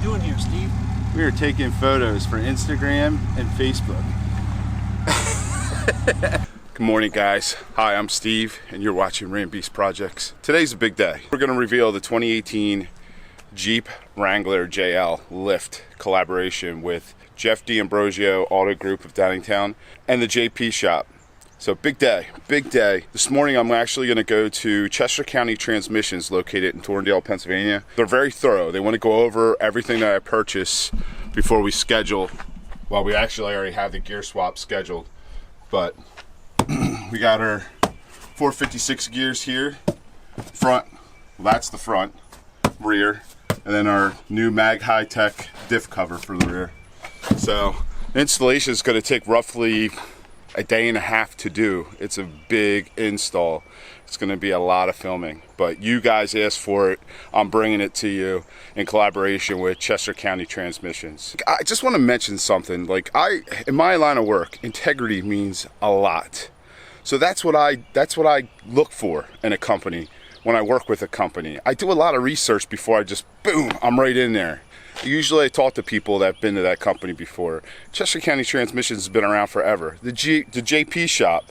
doing here, Steve? We are taking photos for Instagram and Facebook. Good morning, guys. Hi, I'm Steve, and you're watching Ram Beast Projects. Today's a big day. We're going to reveal the 2018 Jeep Wrangler JL Lift collaboration with Jeff D'Ambrosio Auto Group of Downingtown and the JP Shop. So big day, big day. This morning I'm actually going to go to Chester County Transmissions located in Torrendale, Pennsylvania. They're very thorough. They want to go over everything that I purchase before we schedule. Well, we actually already have the gear swap scheduled, but we got our 456 gears here. Front, well, that's the front, rear, and then our new Mag High Tech diff cover for the rear. So the installation is going to take roughly a day and a half to do. It's a big install. It's going to be a lot of filming, but you guys asked for it. I'm bringing it to you in collaboration with Chester County Transmissions. I just want to mention something. Like, in my line of work, integrity means a lot. So that's what I look for in a company when I work with a company. I do a lot of research before I just boom, I'm right in there. Usually I talk to people that have been to that company before. Chester County Transmissions has been around forever. The JP Shop,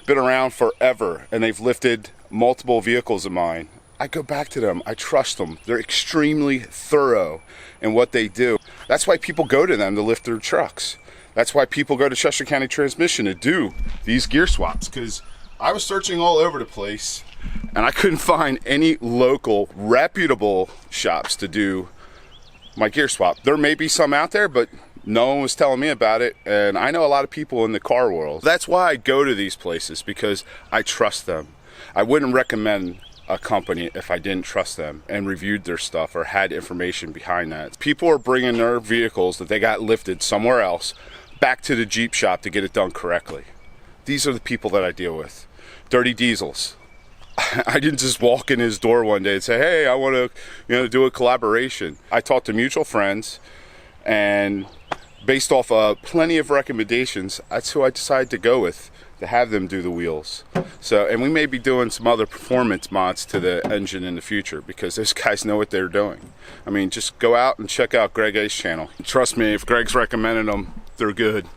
been around forever, and they've lifted multiple vehicles of mine. I go back to them. I trust them. They're extremely thorough in what they do. That's why people go to them to lift their trucks. That's why people go to Chester County Transmission to do these gear swaps, because I was searching all over the place and I couldn't find any local reputable shops to do my gear swap. There may be some out there, but no one was telling me about it, and I know a lot of people in the car world. That's why I go to these places, because I trust them. I wouldn't recommend a company if I didn't trust them and reviewed their stuff or had information behind that. People are bringing their vehicles that they got lifted somewhere else back to the Jeep shop to get it done correctly. These are the people that I deal with. Dirty Diesels. I didn't just walk in his door one day and say, hey, I want to do a collaboration. I talked to mutual friends, and based off of plenty of recommendations, that's who I decided to go with to have them do the wheels. So, and we may be doing some other performance mods to the engine in the future, because those guys know what they're doing. I mean, just go out and check out Greg A's channel. Trust me, if Greg's recommending them, they're good.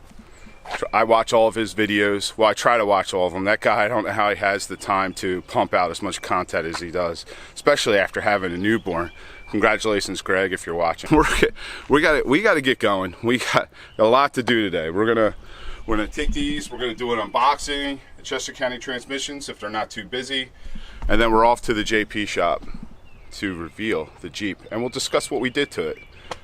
I watch all of his videos. Well, I try to watch all of them. That guy, I don't know how he has the time to pump out as much content as he does, especially after having a newborn. Congratulations, Greg, if you're watching. We got to get going. We got a lot to do today. We're gonna take these. We're gonna do an unboxing at Chester County Transmissions if they're not too busy, and then we're off to the JP shop to reveal the Jeep, and we'll discuss what we did to it.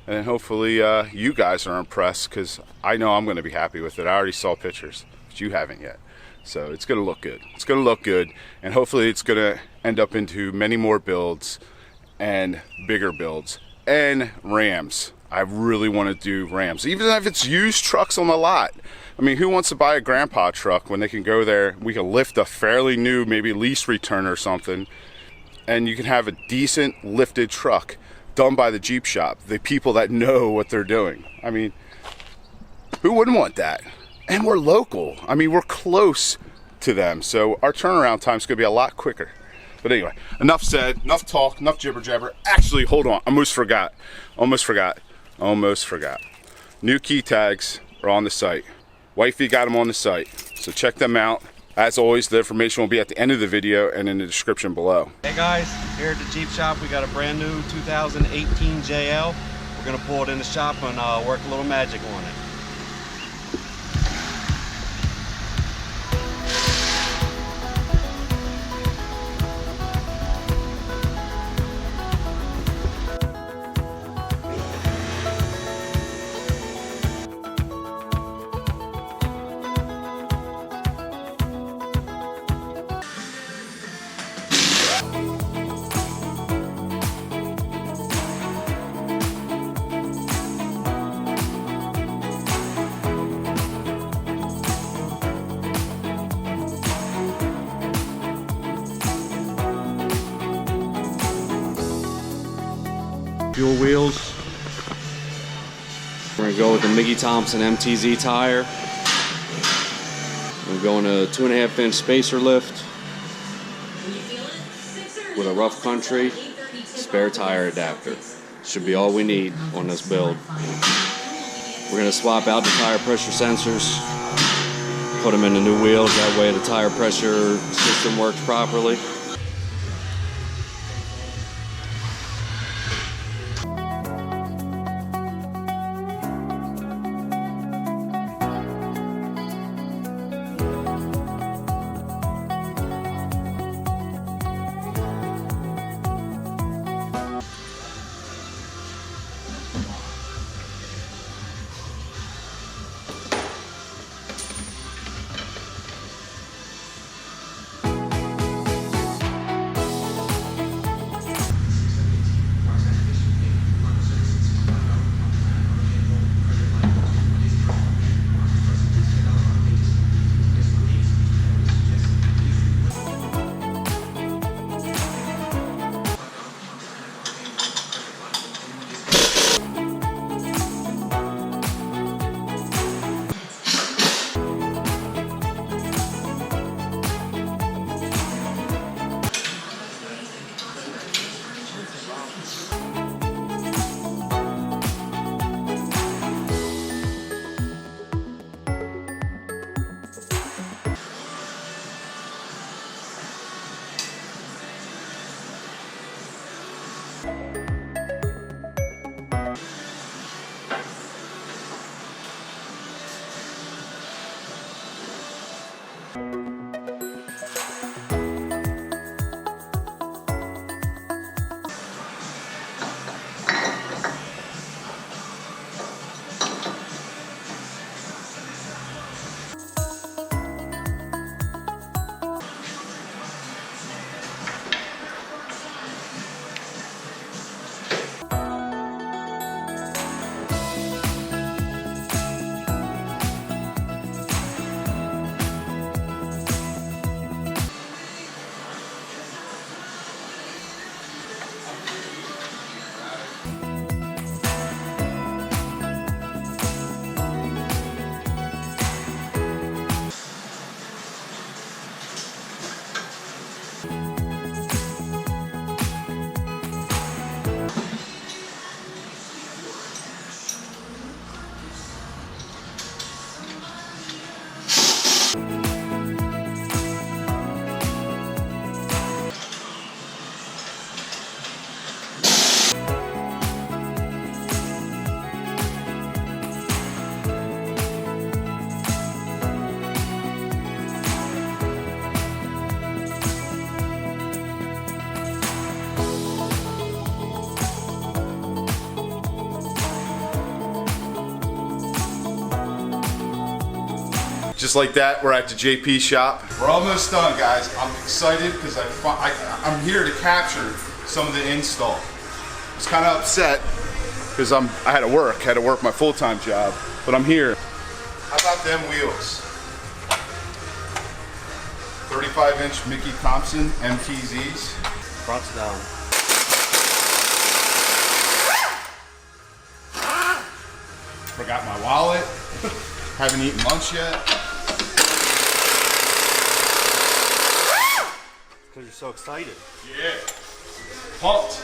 And hopefully you guys are impressed, because I know I'm going to be happy with it. I already saw pictures, but you haven't yet. So it's going to look good. It's going to look good, and hopefully it's going to end up into many more builds and bigger builds and Rams. I really want to do Rams, even if it's used trucks on the lot. I mean, who wants to buy a grandpa truck when they can go there? We can lift a fairly new, maybe lease return or something, and you can have a decent lifted truck done by the Jeep shop, the people that know what they're doing. I mean, who wouldn't want that? And we're local. I mean, we're close to them, so our turnaround time's gonna be a lot quicker. But anyway, enough said, enough talk, enough jibber jabber. Actually, hold on, I almost forgot. New key tags are on the site. Wifey got them on the site, so check them out. As always, the information will be at the end of the video and in the description below. Hey guys, here at the Jeep shop, we got a brand new 2018 JL. We're gonna pull it in the shop and work a little magic on it. Fuel wheels. We're gonna go with the Mickey Thompson MTZ tire. We're going to 2.5-inch spacer lift with a rough country spare tire adapter. Should be all we need on this build. We're going to swap out the tire pressure sensors, put them in the new wheels, that way the tire pressure system works properly. Just like that, we're at the JP shop. We're almost done, guys. I'm excited because I'm here to capture some of the install. I was kind of upset because I had to work my full-time job, but I'm here. How about them wheels? 35-inch Mickey Thompson MTZs. Front's down. Forgot my wallet. Haven't eaten lunch yet. Because you're so excited. Yeah. Pumped.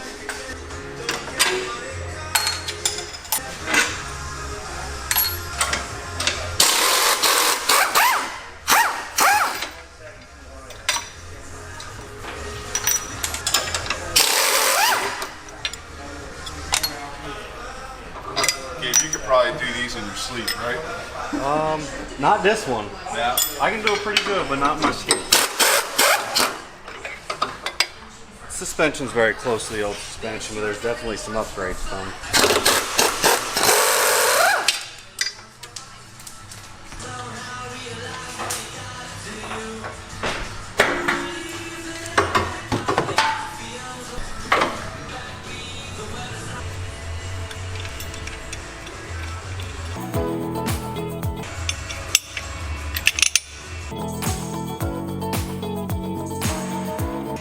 Gabe, you could probably do these in your sleep, right? Not this one. Yeah. I can do it pretty good, but not in my sleep. Suspension's very close to the old suspension, but there's definitely some upgrades done.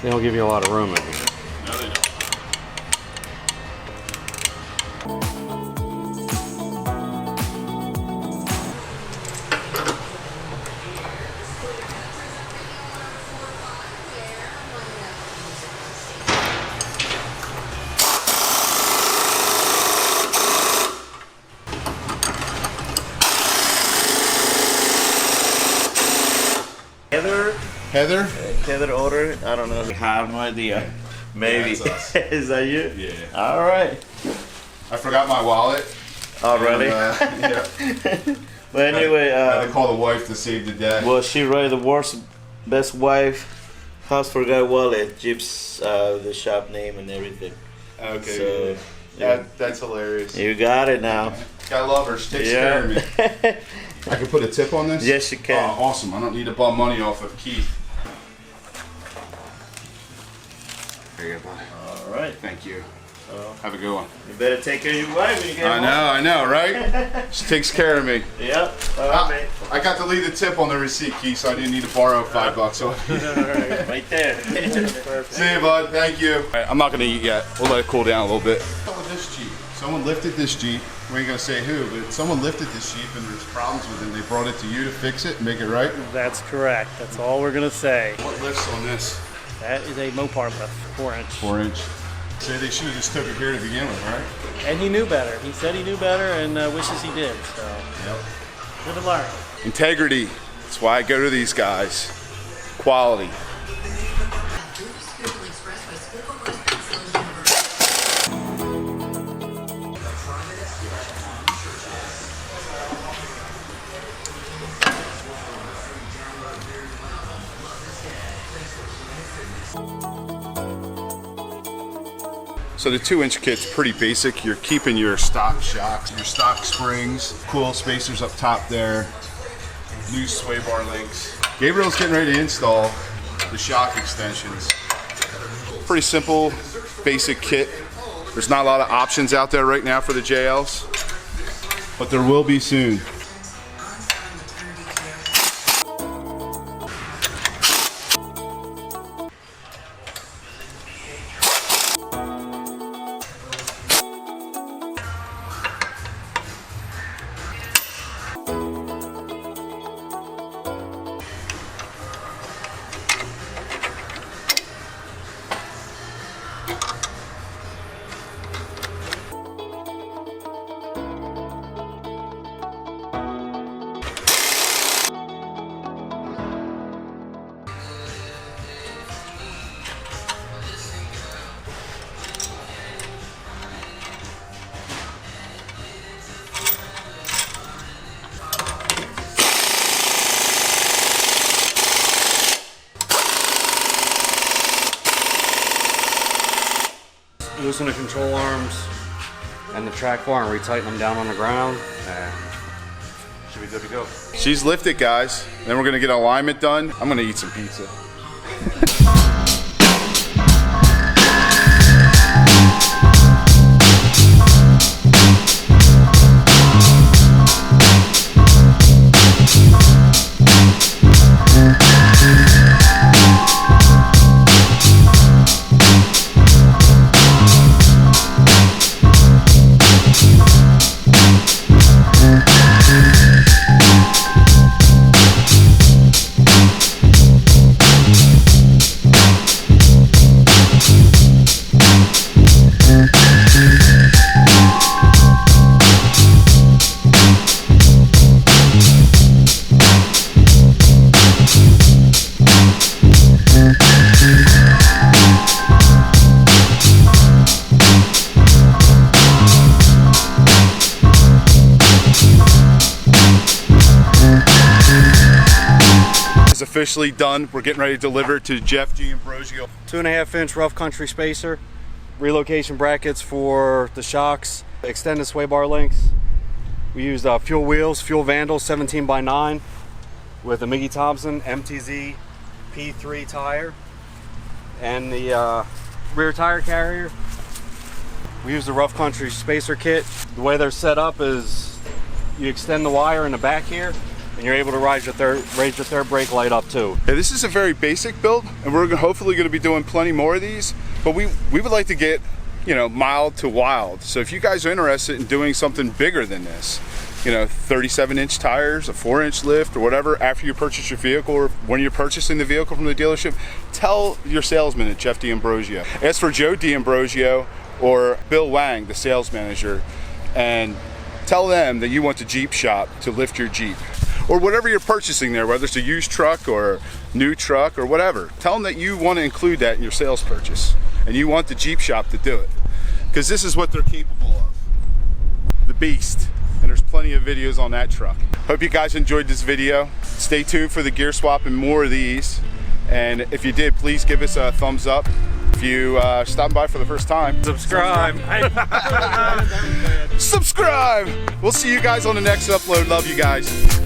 They don't give you a lot of room in here. No, they don't. Heather? Heather ordered it? I don't know. I have no idea. Maybe. Yeah, that's us. Is that you? Yeah. All right. I forgot my wallet. Oh, really? Yeah. But anyway, I had to call the wife to save the day. well, she wrote the worst, best wife, house forgot wallet, Jeep's the shop name and everything. Okay. So, yeah, that's hilarious. You got it now. Gotta love her. She takes care of me. I can put a tip on this? Yes, you can. Oh, awesome. I don't need to bum money off of Keith. There you go, buddy. All right. Thank you. Have a good one. You better take care of your wife when you get home. I know, right? She takes care of me. Yep. All right, mate. I got to leave the tip on the receipt, Keith, so I didn't need to borrow $5 off you. Right there. See you, bud. Thank you. All right, I'm not gonna eat yet. We'll let it cool down a little bit. With this Jeep, someone lifted this Jeep. We ain't gonna say who, but someone lifted this Jeep and there's problems with it. They brought it to you to fix it and make it right. That's correct. That's all we're gonna say. What lifts on this? That is a Mopar lift, 4-inch. 4-inch. Say they should have just took it here to begin with, right? And he knew better. He said he knew better and wishes he did. So, Yep. good to learn. Integrity. That's why I go to these guys. Quality. So the 2-inch kit's pretty basic. You're keeping your stock shocks, your stock springs, cool spacers up top there, new sway bar links. Gabriel's getting ready to install the shock extensions. Pretty simple, basic kit. There's not a lot of options out there right now for the JLs, but there will be soon. Loosen the control arms and the track bar and retighten them down on the ground, and should be good to go. She's lifted, guys. Then we're gonna get alignment done. I'm gonna eat some pizza. Officially done. We're getting ready to deliver it to Jeff G. Ambrosio. 2.5-inch rough country spacer, relocation brackets for the shocks, extended sway bar links. We used fuel wheels, Fuel Vandal 17x9 with a Mickey Thompson MTZ P3 tire, and the rear tire carrier. We used the rough country spacer kit. The way they're set up is you extend the wire in the back here, and you're able to raise your third brake light up too. Yeah, this is a very basic build, and we're hopefully going to be doing plenty more of these, but we would like to get, you know, mild to wild. So if you guys are interested in doing something bigger than this, you know, 37-inch tires, a 4-inch lift, or whatever, after you purchase your vehicle, or when you're purchasing the vehicle from the dealership, tell your salesman at Jeff D'Ambrosio. Ask for Joe D'Ambrosio or Bill Wang, the sales manager, and tell them that you want the Jeep shop to lift your Jeep. or whatever you're purchasing there, whether it's a used truck or new truck or whatever. Tell them that you want to include that in your sales purchase and you want the Jeep shop to do it, because this is what they're capable of. The beast. And there's plenty of videos on that truck. Hope you guys enjoyed this video. Stay tuned for the gear swap and more of these. And if you did, please give us a thumbs up. If you stopped by for the first time, Subscribe. subscribe. We'll see you guys on the next upload. Love you guys.